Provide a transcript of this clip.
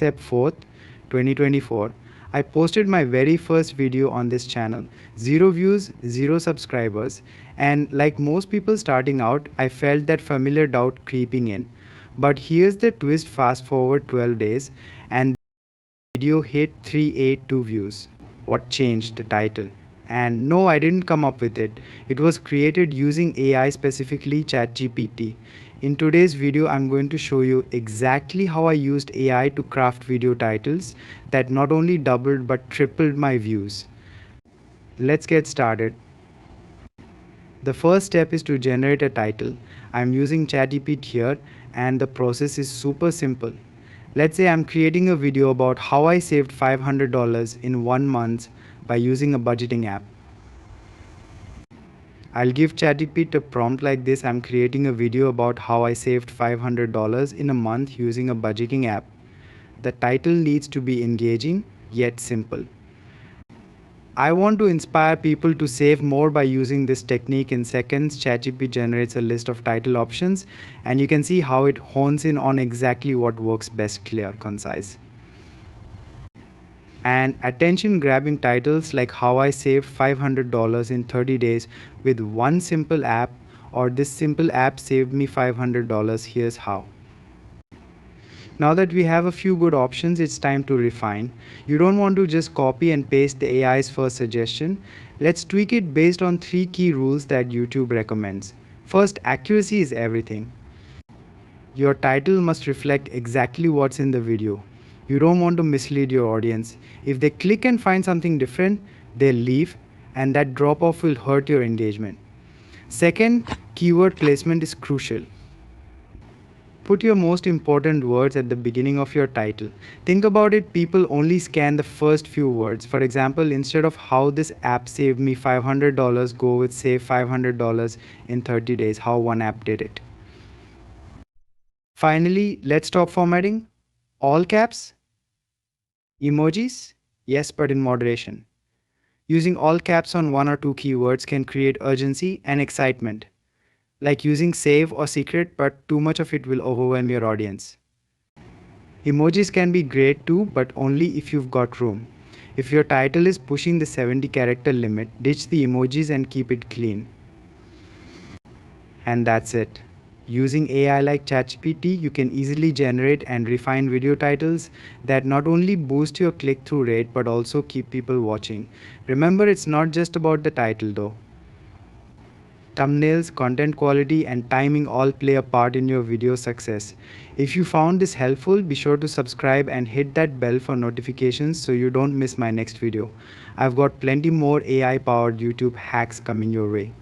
4th, 2024, I posted my very first video on this channel. 0 views, 0 subscribers, and like most people starting out, I felt that familiar doubt creeping in. But here's the twist, fast forward 12 days, and video hit 382 views. What changed? The title. And no, I didn't come up with it. It was created using AI, specifically ChatGPT. In today's video, I'm going to show you exactly how I used AI to craft video titles that not only doubled but tripled my views. Let's get started. The first step is to generate a title. I'm using ChatGPT here and the process is super simple. Let's say I'm creating a video about how I saved $500 in 1 month by using a budgeting app. I'll give ChatGPT a prompt like this: I'm creating a video about how I saved $500 in a month using a budgeting app. The title needs to be engaging yet simple. I want to inspire people to save more by using this technique. In seconds, ChatGPT generates a list of title options, and you can see how it hones in on exactly what works best: clear, concise, and attention-grabbing titles like how I saved $500 in 30 days with one simple app, or this simple app saved me $500, here's how. Now that we have a few good options, it's time to refine. You don't want to just copy and paste the AI's first suggestion. Let's tweak it based on 3 key rules that YouTube recommends. First, accuracy is everything. Your title must reflect exactly what's in the video. You don't want to mislead your audience. If they click and find something different, they'll leave, and that drop off will hurt your engagement. Second, keyword placement is crucial. Put your most important words at the beginning of your title. Think about it, people only scan the first few words. For example, instead of how this app saved me $500, go with save $500 in 30 days, how one app did it. Finally, let's talk formatting. All caps, emojis, yes, but in moderation. Using all caps on 1 or 2 keywords can create urgency and excitement, like using save or secret, but too much of it will overwhelm your audience. Emojis can be great too, but only if you've got room. If your title is pushing the 70 character limit, ditch the emojis and keep it clean. And that's it. Using AI like ChatGPT, you can easily generate and refine video titles that not only boost your click-through rate but also keep people watching. Remember, it's not just about the title though. Thumbnails, content quality, and timing all play a part in your video success. If you found this helpful, be sure to subscribe and hit that bell for notifications so you don't miss my next video. I've got plenty more AI-powered YouTube hacks coming your way.